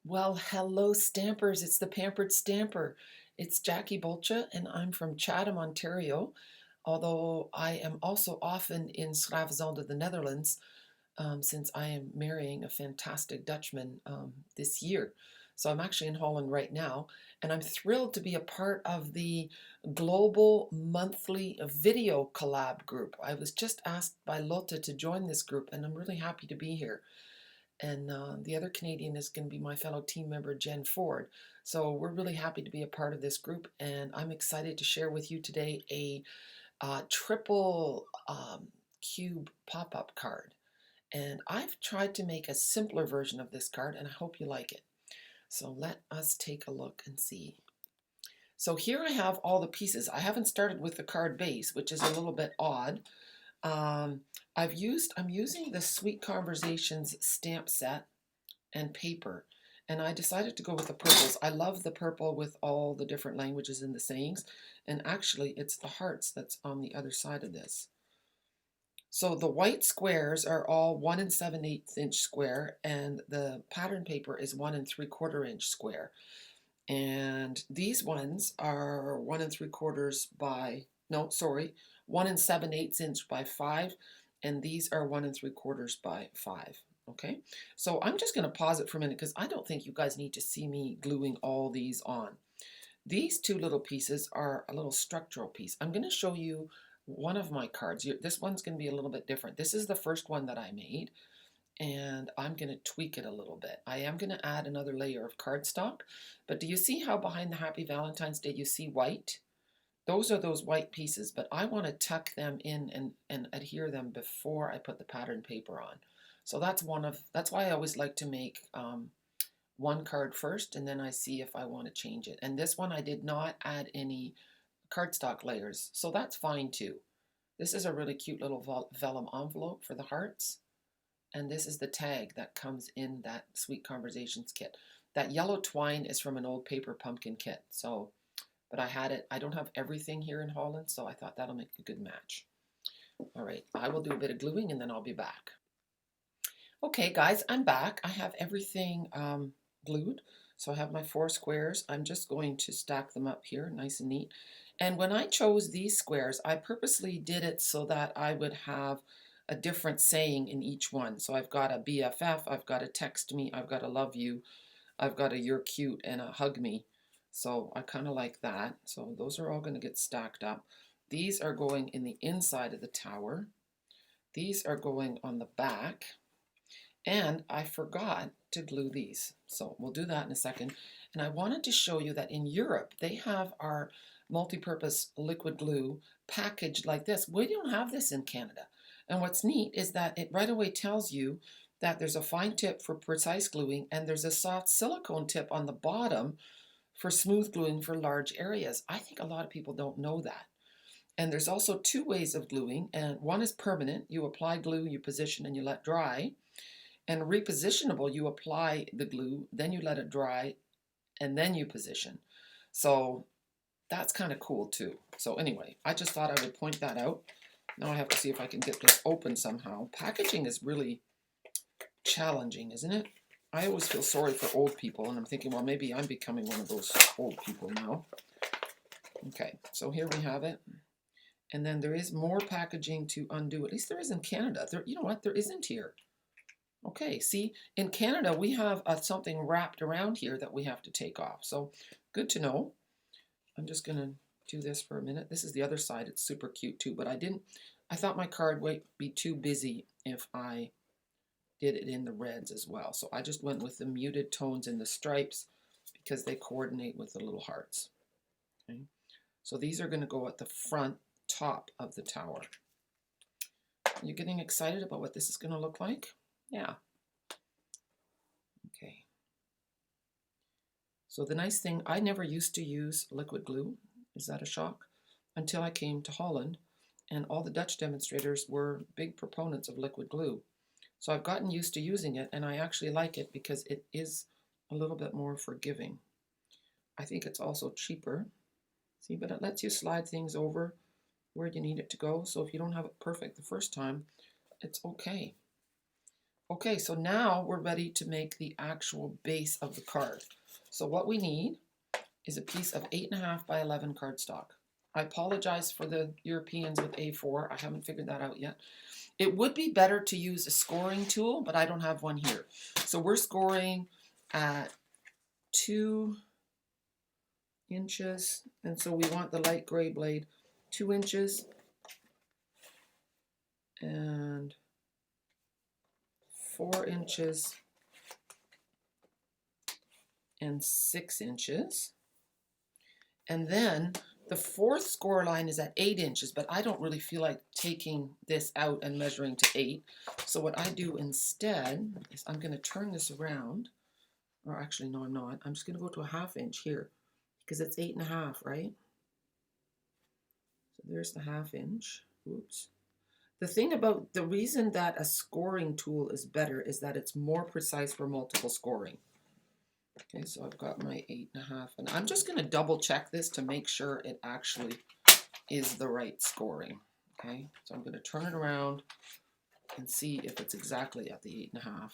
Well, hello, Stampers. It's the Pampered Stamper. It's Jackie Bultje, and I'm from Chatham, Ontario. Although I am also often in Schravenzande, the Netherlands, since I am marrying a fantastic Dutchman this year. So I'm actually in Holland right now, and I'm thrilled to be a part of the global monthly video collab group. I was just asked by Lotte to join this group, and I'm really happy to be here. And the other Canadian is going to be my fellow team member, Jen Ford. So we're really happy to be a part of this group, and I'm excited to share with you today a triple cube pop-up card. And I've tried to make a simpler version of this card, and I hope you like it. So let us take a look and see. So here I have all the pieces. I haven't started with the card base, which is a little bit odd. Um, I'm using the Sweet Conversations stamp set and paper, and I decided to go with the purples. I love the purple with all the different languages and the sayings, and actually it's the hearts that's on the other side of this. So the white squares are all 1 7/8 inch square, and the pattern paper is 1 3/4 inch square. And these ones are 1 3/4 by, no, sorry, 1 7/8 inch by 5, and these are 1 3/4 by 5. Okay, so I'm just going to pause it for a minute because I don't think you guys need to see me gluing all these on. These two little pieces are a little structural piece. I'm going to show you one of my cards. This one's going to be a little bit different. This is the first one that I made, and I'm going to tweak it a little bit. I am going to add another layer of cardstock, but do you see how behind the Happy Valentine's Day you see white? Those are those white pieces, but I want to tuck them in and adhere them before I put the pattern paper on. So that's why I always like to make one card first, and then I see if I want to change it. And this one I did not add any cardstock layers, so that's fine too. This is a really cute little vellum envelope for the hearts. And this is the tag that comes in that Sweet Conversations kit. That yellow twine is from an old paper pumpkin kit. So, but I had it. I don't have everything here in Holland, so I thought that'll make a good match. All right, I will do a bit of gluing and then I'll be back. Okay, guys, I'm back. I have everything glued. So I have my 4 squares. I'm just going to stack them up here, nice and neat. And when I chose these squares, I purposely did it so that I would have a different saying in each one. So I've got a BFF, I've got a text me, I've got a love you, I've got a you're cute, and a hug me. So I kind of like that. So those are all going to get stacked up. These are going in the inside of the tower. These are going on the back. And I forgot to glue these. So we'll do that in a second. And I wanted to show you that in Europe, they have our multi-purpose liquid glue packaged like this. We don't have this in Canada. And what's neat is that it right away tells you that there's a fine tip for precise gluing and there's a soft silicone tip on the bottom for smooth gluing for large areas. I think a lot of people don't know that. And there's also 2 ways of gluing, and one is permanent. You apply glue, you position, and you let dry. And repositionable, you apply the glue, then you let it dry, and then you position. So that's kind of cool too. So anyway, I just thought I would point that out. Now I have to see if I can get this open somehow. Packaging is really challenging, isn't it? I always feel sorry for old people, and I'm thinking, well, maybe I'm becoming one of those old people now. Okay, so here we have it. And then there is more packaging to undo. At least there is in Canada. You know what? There isn't here. Okay, see, in Canada, we have something wrapped around here that we have to take off. So good to know. I'm just going to do this for a minute. This is the other side. It's super cute too, but I thought my card would be too busy if I did it in the reds as well. So I just went with the muted tones in the stripes because they coordinate with the little hearts. Okay. So these are going to go at the front top of the tower. Are you getting excited about what this is going to look like? Yeah. Okay. So the nice thing, I never used to use liquid glue. Is that a shock? Until I came to Holland, and all the Dutch demonstrators were big proponents of liquid glue. So I've gotten used to using it, and I actually like it because it is a little bit more forgiving. I think it's also cheaper. See, but it lets you slide things over where you need it to go. So if you don't have it perfect the first time, it's okay. Okay, so now we're ready to make the actual base of the card. So what we need is a piece of 8.5 by 11 cardstock. I apologize for the Europeans with A4. I haven't figured that out yet. It would be better to use a scoring tool, but I don't have one here. So we're scoring at 2 inches, and so we want the light gray blade 2 inches and 4 inches and 6 inches. And then the fourth score line is at 8 inches, but I don't really feel like taking this out and measuring to 8. So what I do instead is I'm going to turn this around, or actually, no, I'm not. I'm just going to go to a 1/2 inch here because it's 8.5, right? So there's the 1/2 inch. Oops. The thing about the reason that a scoring tool is better is that it's more precise for multiple scoring. Okay, so I've got my 8.5, and I'm just going to double check this to make sure it actually is the right scoring. Okay, so I'm going to turn it around and see if it's exactly at the 8.5.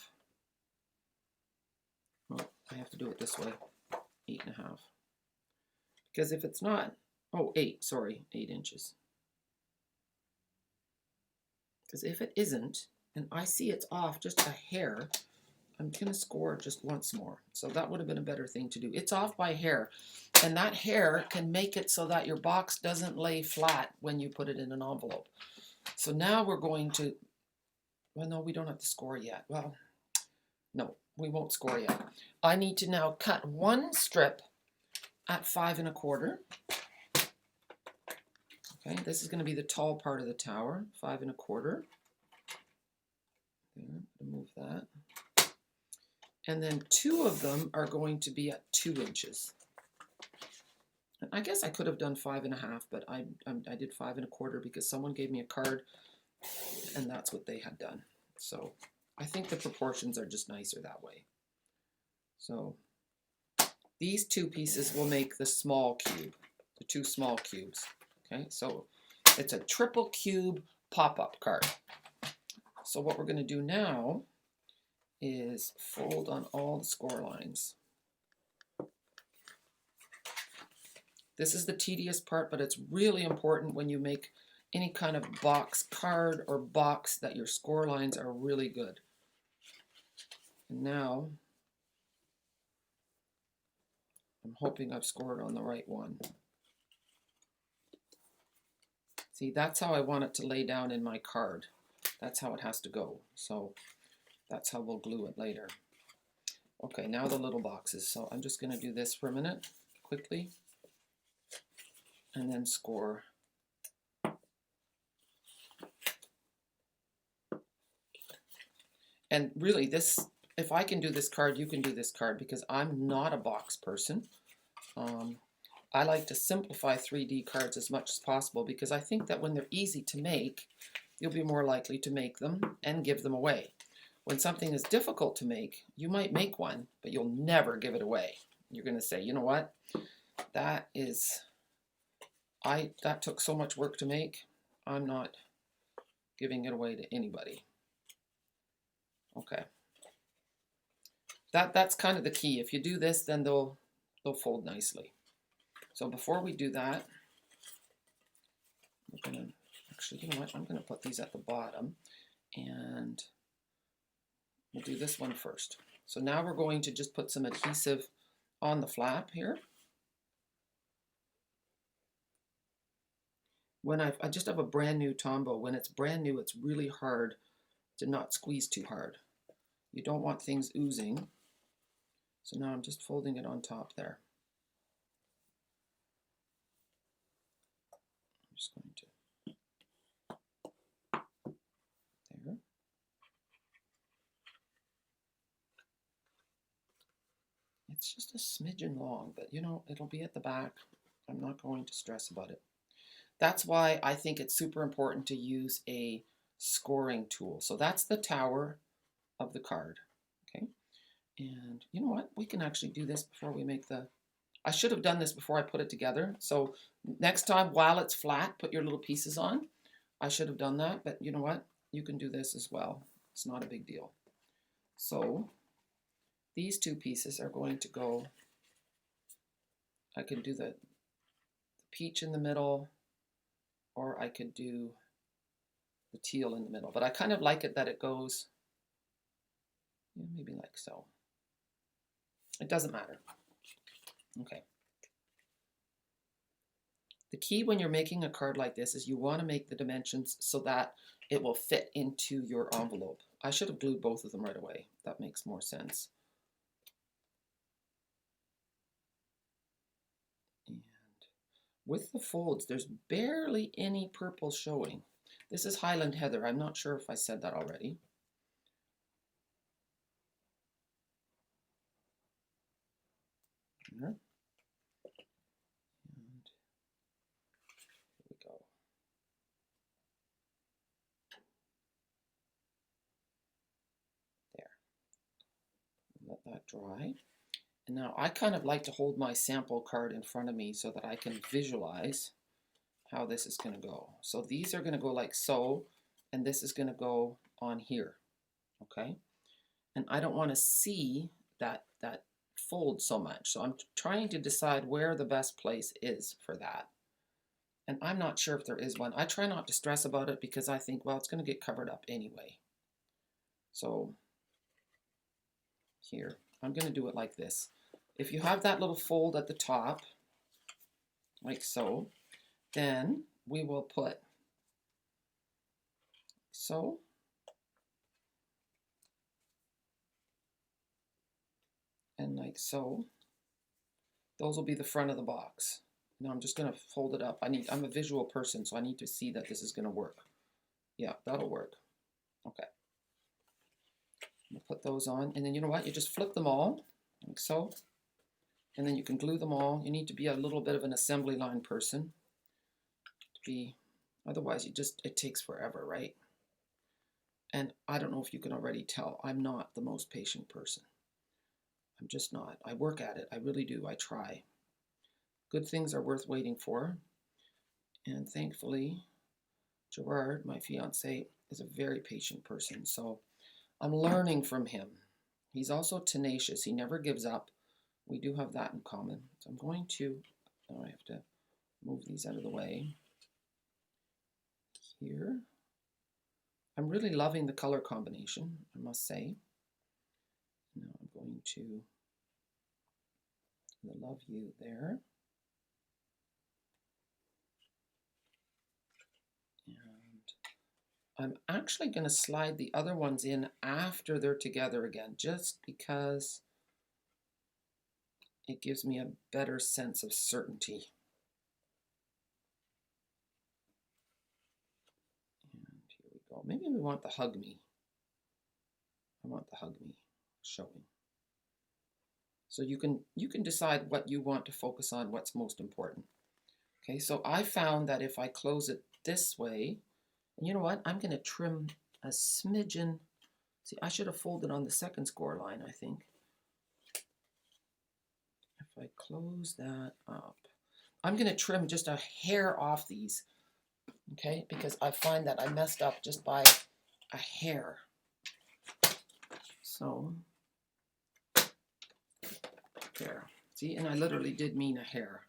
Well, I have to do it this way, 8.5. Because if it's not, oh, 8, sorry, 8 inches. Because if it isn't, and I see it's off just a hair, I'm going to score just once more. So that would have been a better thing to do. It's off by hair, and that hair can make it so that your box doesn't lay flat when you put it in an envelope. So now we're going to, well, no, we don't have to score yet. Well, no, we won't score yet. I need to now cut one strip at 5 1/4. Okay, this is going to be the tall part of the tower, 5 1/4. There, remove that. And then 2 of them are going to be at 2 inches. And I guess I could have done 5 1/2, but I did 5 1/4 because someone gave me a card and that's what they had done. So I think the proportions are just nicer that way. So these 2 pieces will make the small cube, the 2 small cubes. Okay, so it's a triple cube pop-up card. So what we're going to do now is fold on all the score lines. This is the tedious part, but it's really important when you make any kind of box card or box that your score lines are really good. And now I'm hoping I've scored on the right one. See, that's how I want it to lay down in my card. That's how it has to go. So that's how we'll glue it later. Okay, now the little boxes. So I'm just going to do this for a minute, quickly, and then score. And really, this, if I can do this card, you can do this card, because I'm not a box person. I like to simplify 3D cards as much as possible, because I think that when they're easy to make, you'll be more likely to make them and give them away. When something is difficult to make, you might make one, but you'll never give it away. You're going to say, you know what, that took so much work to make, I'm not giving it away to anybody. Okay. That's kind of the key. If you do this, then they'll fold nicely. So before we do that, we're going to, actually, you know what, I'm going to put these at the bottom, and we'll do this one first. So now we're going to just put some adhesive on the flap here. When I just have a brand new Tombow, when it's brand new, it's really hard to not squeeze too hard. You don't want things oozing. So now I'm just folding it on top there. I'm just going to, there. It's just a smidgen long, but you know, it'll be at the back. I'm not going to stress about it. That's why I think it's super important to use a scoring tool. So that's the tower of the card. Okay. And you know what? We can actually do this before we make the, I should have done this before I put it together. So next time, while it's flat, put your little pieces on. I should have done that, but you know what? You can do this as well. It's not a big deal. So these two pieces are going to go, I can do the peach in the middle, or I could do the teal in the middle. But I kind of like it that it goes, maybe like so. It doesn't matter. Okay. The key when you're making a card like this is you want to make the dimensions so that it will fit into your envelope. I should have glued both of them right away. That makes more sense. And with the folds, there's barely any purple showing. This is Highland Heather. I'm not sure if I said that already. There. And here we go. There. Let that dry. And now I kind of like to hold my sample card in front of me so that I can visualize how this is going to go. So these are going to go like so, and this is going to go on here, okay? And I don't want to see that fold so much. So I'm trying to decide where the best place is for that. And I'm not sure if there is one. I try not to stress about it because I think, well, it's going to get covered up anyway. So here, I'm going to do it like this. If you have that little fold at the top, like so, then we will put so. And like so. Those will be the front of the box. Now I'm just going to fold it up. I'm a visual person, so I need to see that this is going to work. Yeah, that'll work. Okay. We'll put those on, and then you know what? You just flip them all, like so. And then you can glue them all. You need to be a little bit of an assembly line person. Otherwise it takes forever, right? And I don't know if you can already tell, I'm not the most patient person. I'm just not. I work at it. I really do. I try. Good things are worth waiting for. And thankfully, Gerard, my fiance, is a very patient person. So I'm learning from him. He's also tenacious. He never gives up. We do have that in common. So I'm going to, now I have to move these out of the way. Here. I'm really loving the color combination, I must say. Now I'm going to the love you there. And I'm actually going to slide the other ones in after they're together again, just because it gives me a better sense of certainty. And here we go. Maybe we want the hug me. I want the hug me showing. So you can decide what you want to focus on, what's most important. Okay, so I found that if I close it this way, and you know what? I'm going to trim a smidgen. See, I should have folded on the second score line, I think. If I close that up, I'm going to trim just a hair off these, okay? Because I find that I messed up just by a hair. So, there. See, and I literally did mean a hair.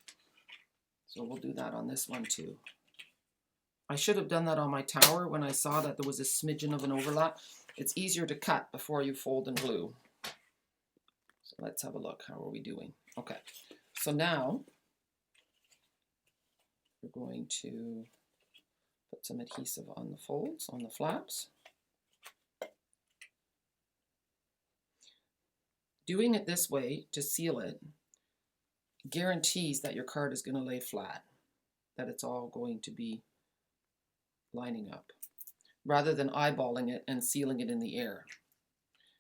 So we'll do that on this one too. I should have done that on my tower when I saw that there was a smidgen of an overlap. It's easier to cut before you fold and glue. So let's have a look. How are we doing? Okay, so now we're going to put some adhesive on the folds, on the flaps. Doing it this way to seal it guarantees that your card is going to lay flat, that it's all going to be lining up, rather than eyeballing it and sealing it in the air.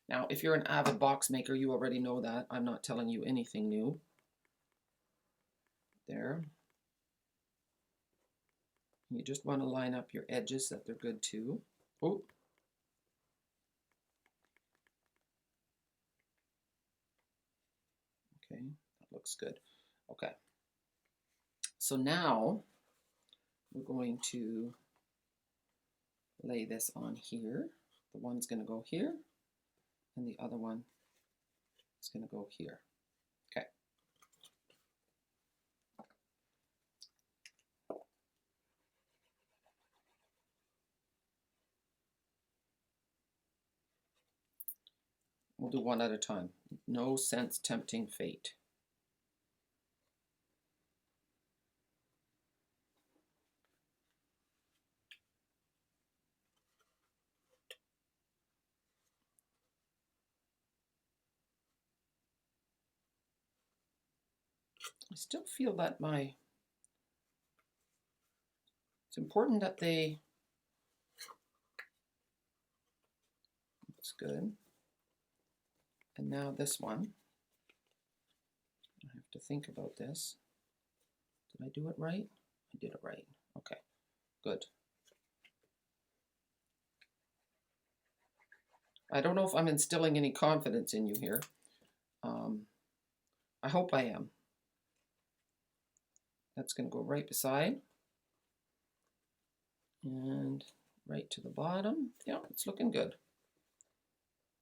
Now, if you're an avid box maker, you already know that. I'm not telling you anything new. There. You just want to line up your edges that they're good too. Oh. Okay, that looks good. Okay. So now we're going to lay this on here. The one's going to go here, and the other one is going to go here. Okay. We'll do one at a time. No sense tempting fate. I still feel that it's important that they, that's good. And now this one, I have to think about this. Did I do it right? I did it right. Okay, good. I don't know if I'm instilling any confidence in you here. I hope I am. That's going to go right beside and right to the bottom. Yeah, it's looking good.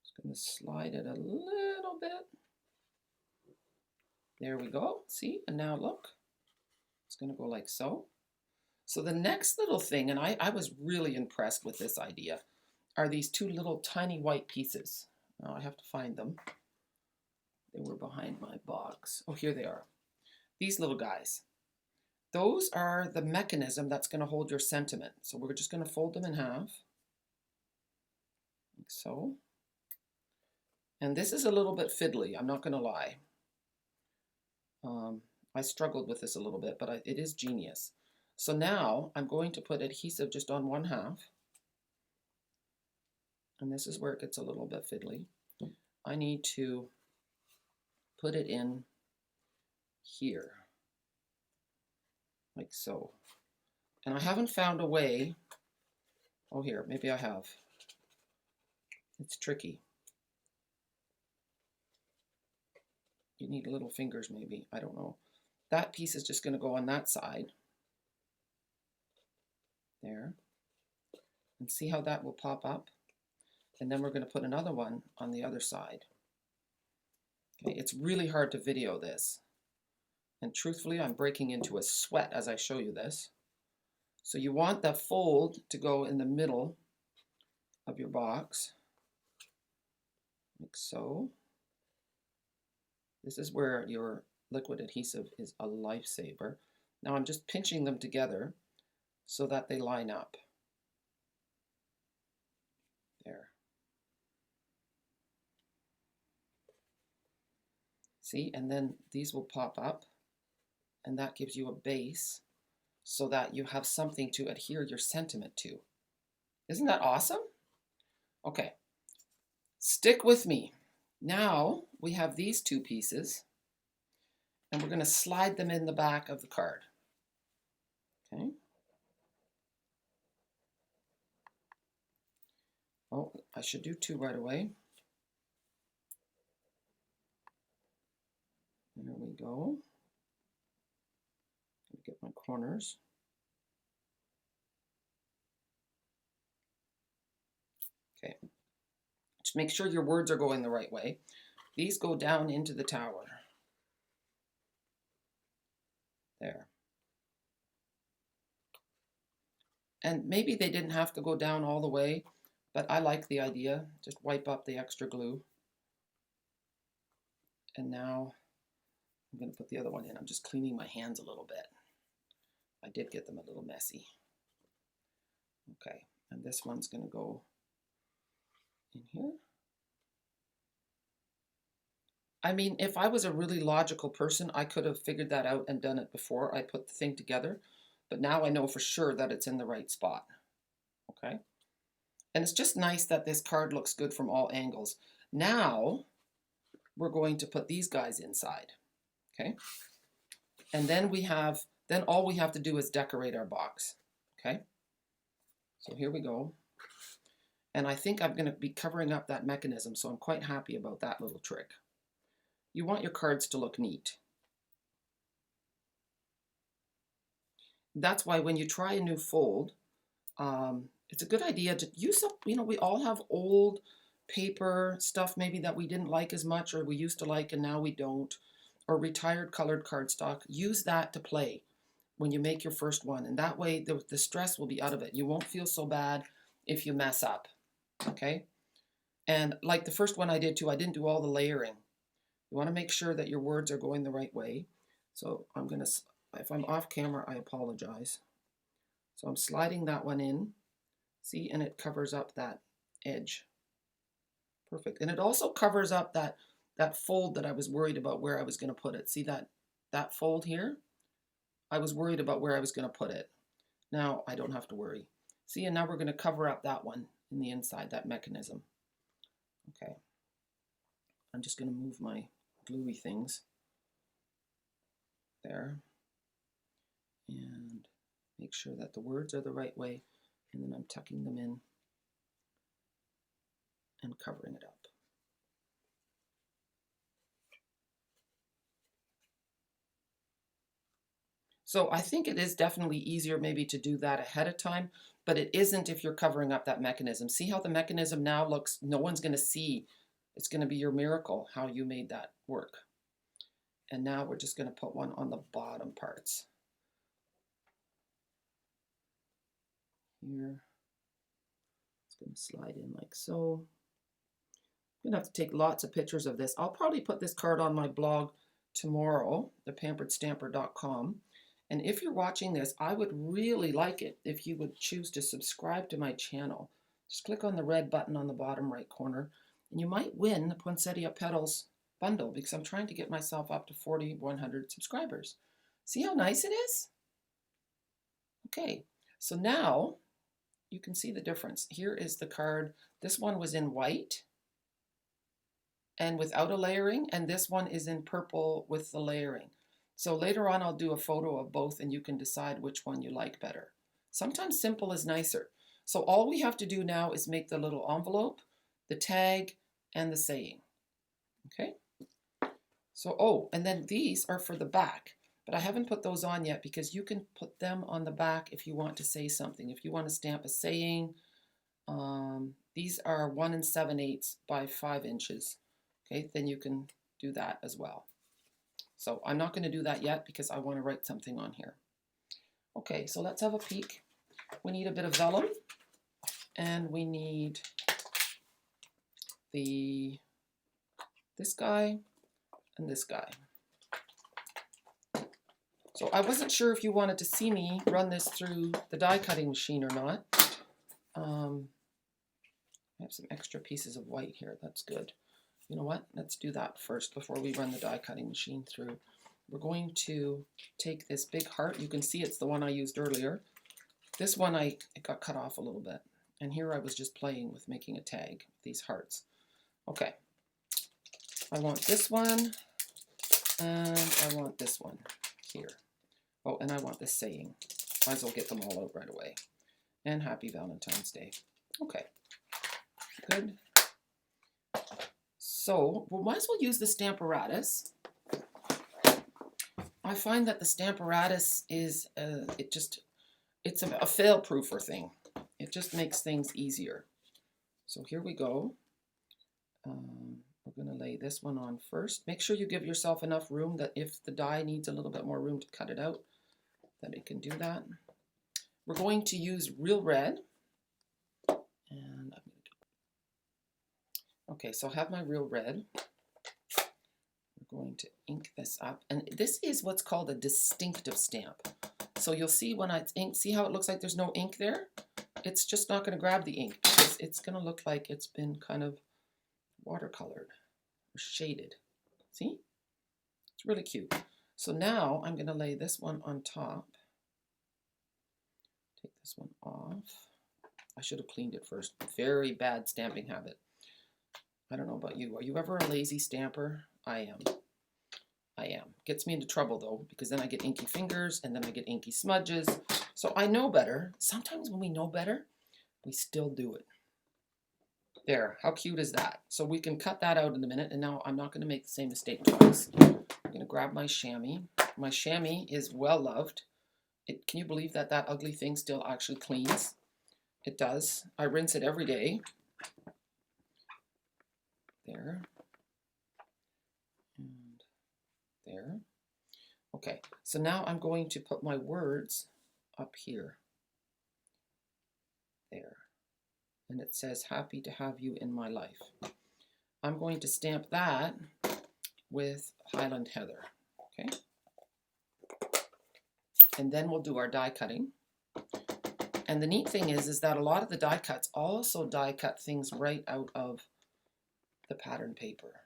Just going to slide it a little bit. There we go. See, and now look. It's going to go like so. So the next little thing, and I was really impressed with this idea, are these two little tiny white pieces. Now I have to find them. They were behind my box. Oh, here they are. These little guys. Those are the mechanism that's going to hold your sentiment. So we're just going to fold them in half, like so. And this is a little bit fiddly, I'm not going to lie. I struggled with this a little bit, but it is genius. So now I'm going to put adhesive just on one half. And this is where it gets a little bit fiddly. I need to put it in here, like so. And I haven't found a way. Oh, here, maybe I have. It's tricky. You need little fingers maybe, I don't know. That piece is just going to go on that side. There. And see how that will pop up? And then we're going to put another one on the other side. Okay, it's really hard to video this. And truthfully, I'm breaking into a sweat as I show you this. So you want the fold to go in the middle of your box, like so. This is where your liquid adhesive is a lifesaver. Now I'm just pinching them together so that they line up. There. See, and then these will pop up, and that gives you a base so that you have something to adhere your sentiment to. Isn't that awesome? Okay, stick with me. Now we have these two pieces, and we're going to slide them in the back of the card. Okay. Oh, I should do two right away. There we go. Get my corners. Okay. Just make sure your words are going the right way. These go down into the tower. There. And maybe they didn't have to go down all the way, but I like the idea. Just wipe up the extra glue. And now I'm going to put the other one in. I'm just cleaning my hands a little bit. I did get them a little messy. Okay, and this one's going to go in here. I mean, if I was a really logical person, I could have figured that out and done it before I put the thing together. But now I know for sure that it's in the right spot. Okay? And it's just nice that this card looks good from all angles. Now, we're going to put these guys inside. Okay? And then all we have to do is decorate our box. Okay? So here we go. And I think I'm going to be covering up that mechanism, so I'm quite happy about that little trick. You want your cards to look neat. That's why when you try a new fold, it's a good idea to use some, we all have old paper stuff maybe that we didn't like as much, or we used to like and now we don't, or retired colored cardstock, use that to play when you make your first one. And that way the stress will be out of it. You won't feel so bad if you mess up, okay? And like the first one I did too, I didn't do all the layering. You want to make sure that your words are going the right way. So I'm going to, if I'm off camera, I apologize. So I'm sliding that one in, see, and it covers up that edge. Perfect. And it also covers up that fold that I was worried about where I was going to put it. See that fold here? I was worried about where I was going to put it. Now I don't have to worry. See, and now we're going to cover up that one in the inside, that mechanism. Okay. I'm just going to move my gluey things there and make sure that the words are the right way, and then I'm tucking them in and covering it up. So I think it is definitely easier maybe to do that ahead of time, but it isn't if you're covering up that mechanism. See how the mechanism now looks, no one's going to see. It's going to be your miracle how you made that work. And now we're just going to put one on the bottom parts. Here. It's going to slide in like so. I'm going to have to take lots of pictures of this. I'll probably put this card on my blog tomorrow, thepamperedstamper.com. And if you're watching this, I would really like it if you would choose to subscribe to my channel. Just click on the red button on the bottom right corner, and you might win the Poinsettia Petals bundle, because I'm trying to get myself up to 4,100 subscribers. See how nice it is? Okay, so now you can see the difference. Here is the card. This one was in white and without a layering, and this one is in purple with the layering. So later on I'll do a photo of both and you can decide which one you like better. Sometimes simple is nicer. So all we have to do now is make the little envelope, the tag, and the saying. Okay? So, oh, and then these are for the back, but I haven't put those on yet because you can put them on the back if you want to say something. If you want to stamp a saying, these are 1 7/8 by 5 inches. Okay, then you can do that as well. So I'm not going to do that yet because I want to write something on here. Okay, so let's have a peek. We need a bit of vellum, and we need this guy and this guy. So I wasn't sure if you wanted to see me run this through the die cutting machine or not. I have some extra pieces of white here. That's good. You know what? Let's do that first before we run the die cutting machine through. We're going to take this big heart. You can see it's the one I used earlier. This one it got cut off a little bit. And here I was just playing with making a tag, these hearts. Okay. I want this one, and I want this one here. Oh, and I want this saying. Might as well get them all out right away. And happy Valentine's Day. Okay. Good. So, we might as well use the Stamparatus. I find that the Stamparatus is, it's a fail-proofer thing. It just makes things easier. So here we go. We're going to lay this one on first. Make sure you give yourself enough room that if the die needs a little bit more room to cut it out, that it can do that. We're going to use real red. And okay, so I have my real red. We're going to ink this up. And this is what's called a distinctive stamp. So you'll see when it's inked, see how it looks like there's no ink there? It's just not going to grab the ink because it's going to look like it's been kind of watercolored or shaded. See? It's really cute. So now I'm going to lay this one on top. Take this one off. I should have cleaned it first. Very bad stamping habit. I don't know about you. Are you ever a lazy stamper? I am. I am. Gets me into trouble though, because then I get inky fingers and then I get inky smudges. So I know better. Sometimes when we know better, we still do it. There, how cute is that? So we can cut that out in a minute, and now I'm not going to make the same mistake twice. I'm going to grab my chamois. My chamois is well loved. Can you believe that that ugly thing still actually cleans? It does. I rinse it every day. there, and there. Okay, so now I'm going to put my words up here. There. And it says, happy to have you in my life. I'm going to stamp that with Highland Heather. Okay. And then we'll do our die cutting. And the neat thing is that a lot of the die cuts also die cut things right out of the pattern paper.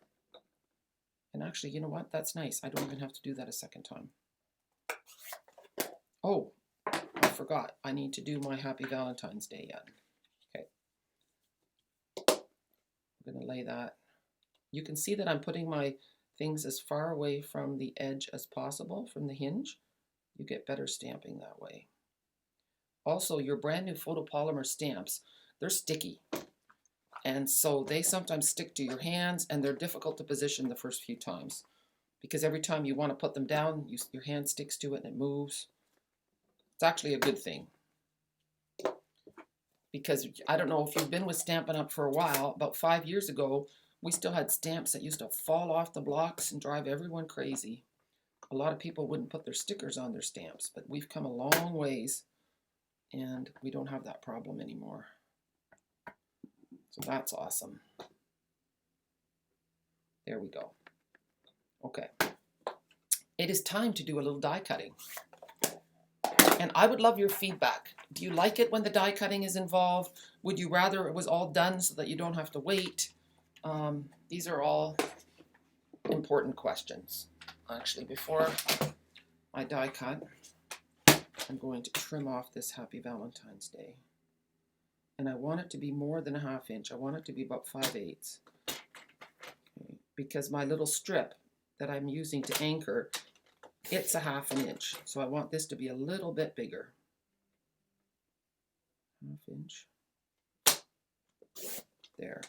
And actually, you know what? That's nice. I don't even have to do that a second time. Oh, I forgot. I need to do my Happy Valentine's Day yet. Okay. I'm going to lay that. You can see that I'm putting my things as far away from the edge as possible, from the hinge. You get better stamping that way. Also, your brand new photopolymer stamps, they're sticky. And so they sometimes stick to your hands, and they're difficult to position the first few times. Because every time you want to put them down, your hand sticks to it and it moves. It's actually a good thing. Because I don't know if you've been with Stampin' Up! For a while, about 5 years ago, we still had stamps that used to fall off the blocks and drive everyone crazy. A lot of people wouldn't put their stickers on their stamps, but we've come a long ways and we don't have that problem anymore. So that's awesome. There we go. Okay. It is time to do a little die cutting. And I would love your feedback. Do you like it when the die cutting is involved? Would you rather it was all done so that you don't have to wait? These are all important questions. Actually, before I die cut, I'm going to trim off this Happy Valentine's Day. And I want it to be more than a 1/2 inch. I want it to be about 5/8. Okay. Because my little strip that I'm using to anchor, it's a 1/2 inch. So I want this to be a little bit bigger. 1/2 inch. There.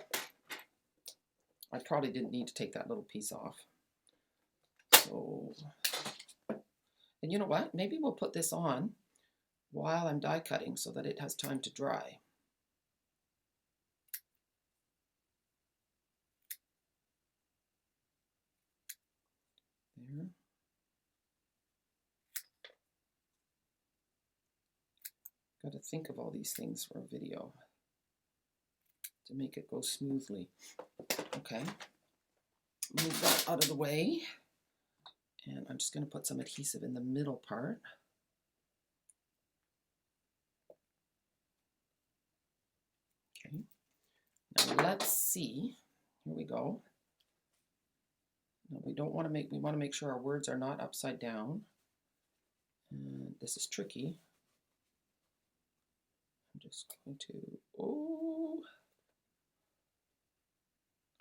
I probably didn't need to take that little piece off. So, and you know what? Maybe we'll put this on while I'm die cutting so that it has time to dry. There. Got to think of all these things for a video to make it go smoothly. Okay, move that out of the way. And I'm just going to put some adhesive in the middle part. Okay, now let's see. Here we go. Now we don't want to make, we want to make sure our words are not upside down. And this is tricky. I'm just going to, oh,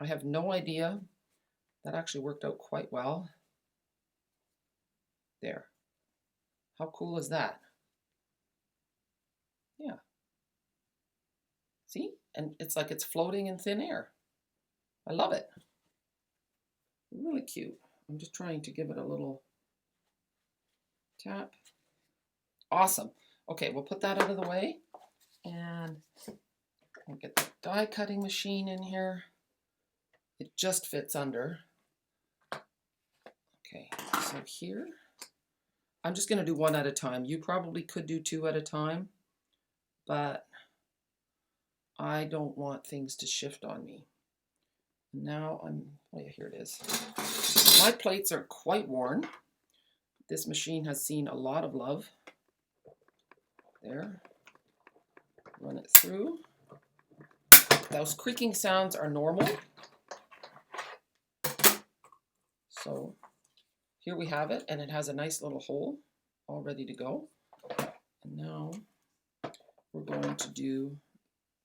I have no idea. That actually worked out quite well. There. How cool is that? Yeah. See? And it's like it's floating in thin air. I love it. Really cute. I'm just trying to give it a little tap. Awesome. Okay, we'll put that out of the way. And I'll get the die cutting machine in here. It just fits under. Okay, so here, I'm just going to do one at a time. You probably could do 2 at a time, but I don't want things to shift on me. Now oh yeah, here it is. My plates are quite worn. This machine has seen a lot of love. There. Run it through. Those creaking sounds are normal. So here we have it, and it has a nice little hole all ready to go. And now we're going to do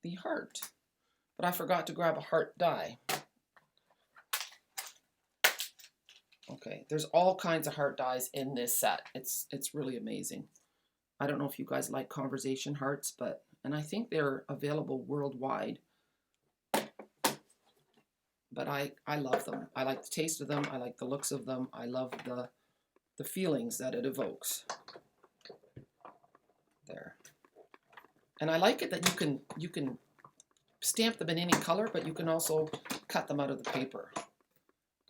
the heart. But I forgot to grab a heart die. Okay, there's all kinds of heart dies in this set. It's really amazing. I don't know if you guys like conversation hearts, and I think they're available worldwide. But I love them. I like the taste of them. I like the looks of them. I love the feelings that it evokes. There. And I like it that you can stamp them in any color, but you can also cut them out of the paper.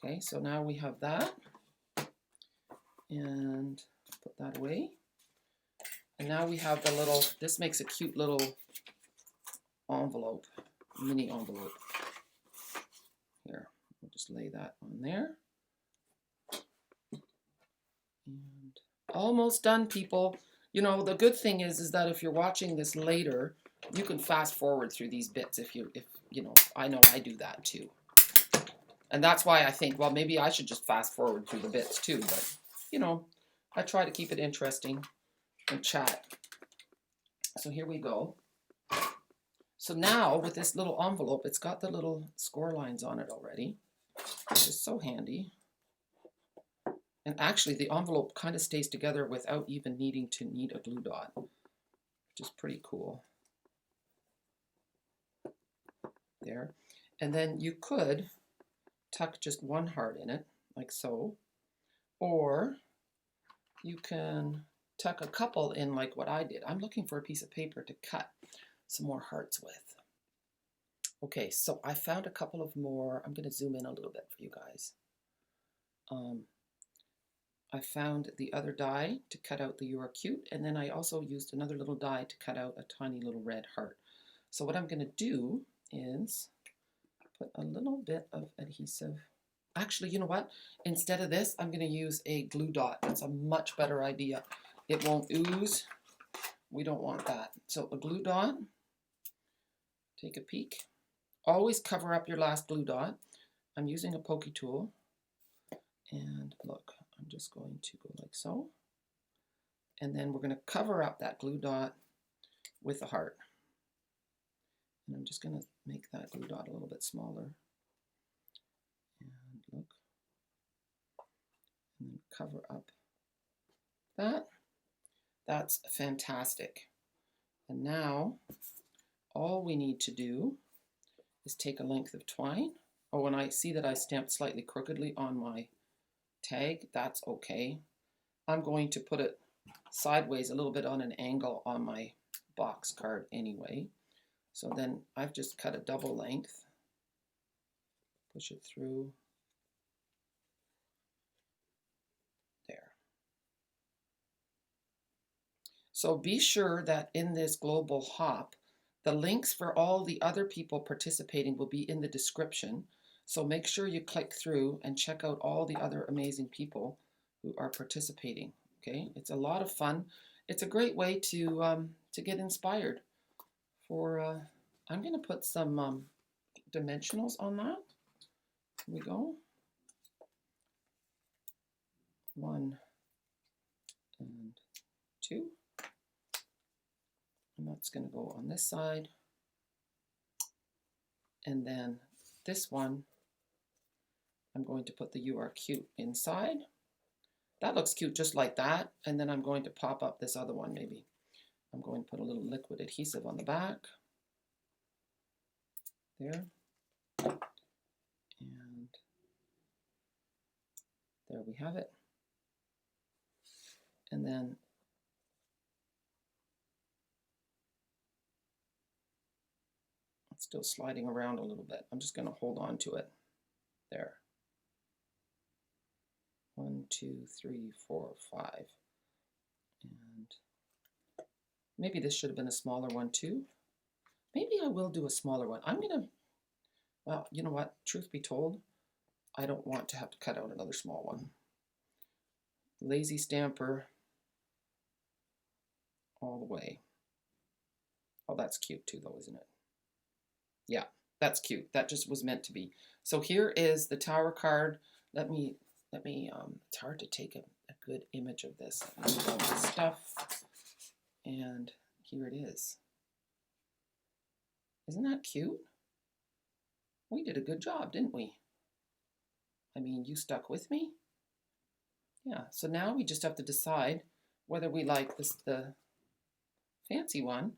Okay, so now we have that. And put that away. And now we have the little, this makes a cute little envelope, mini envelope. Here, we'll just lay that on there. And almost done, people. You know, the good thing is that if you're watching this later, you can fast forward through these bits if you know I do that too. And that's why I think, well, maybe I should just fast forward through the bits too, but you know, I try to keep it interesting and chat. So here we go. So now with this little envelope, it's got the little score lines on it already, which is so handy. And actually the envelope kind of stays together without even needing to need a glue dot, which is pretty cool. There. And then you could tuck just one heart in it, like so. Or you can tuck a couple in like what I did. I'm looking for a piece of paper to cut some more hearts with. Okay, so I found a couple of more. I'm going to zoom in a little bit for you guys. I found the other die to cut out the You Are Cute, and then I also used another little die to cut out a tiny little red heart. So what I'm going to do is put a little bit of adhesive. Actually, you know what? Instead of this, I'm going to use a glue dot. That's a much better idea. It won't ooze. We don't want that. So a glue dot, take a peek. Always cover up your last glue dot. I'm using a pokey tool. And look, I'm just going to go like so. And then we're going to cover up that glue dot with a heart. And I'm just going to make that glue dot a little bit smaller. And look. And then cover up that. That's fantastic. And now all we need to do is take a length of twine. Oh, and I see that I stamped slightly crookedly on my tag. That's okay. I'm going to put it sideways a little bit on an angle on my box card anyway. So then I've just cut a double length, push it through there. So be sure that in this global hop, the links for all the other people participating will be in the description. So make sure you click through and check out all the other amazing people who are participating. Okay, it's a lot of fun. It's a great way to get inspired. For I'm going to put some dimensionals on that. Here we go. 1 and 2. And that's going to go on this side. And then this one, I'm going to put the You Are Cute inside. That looks cute just like that. And then I'm going to pop up this other one maybe. I'm going to put a little liquid adhesive on the back. There. And there we have it. And then it's still sliding around a little bit. I'm just going to hold on to it. There. 1, 2, 3, 4, 5. And maybe this should have been a smaller one too. Maybe I will do a smaller one. I'm going to, well, you know what? Truth be told, I don't want to have to cut out another small one. Lazy stamper all the way. Oh, that's cute too though, isn't it? Yeah, that's cute. That just was meant to be. So here is the tower card. Let me, it's hard to take a good image of this. Let me go with stuff. And here it is. Isn't that cute? We did a good job, didn't we? I mean, you stuck with me? Yeah, so now we just have to decide whether we like this, the fancy one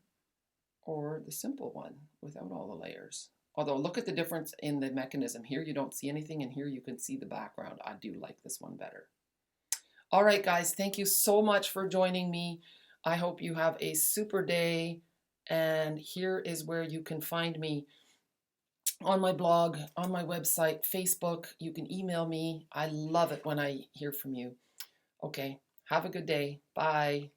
or the simple one without all the layers. Although look at the difference in the mechanism. Here you don't see anything, and here you can see the background. I do like this one better. All right, guys, thank you so much for joining me. I hope you have a super day, and here is where you can find me. on my blog, on my website, Facebook. You can email me. I love it when I hear from you. Okay, have a good day. Bye.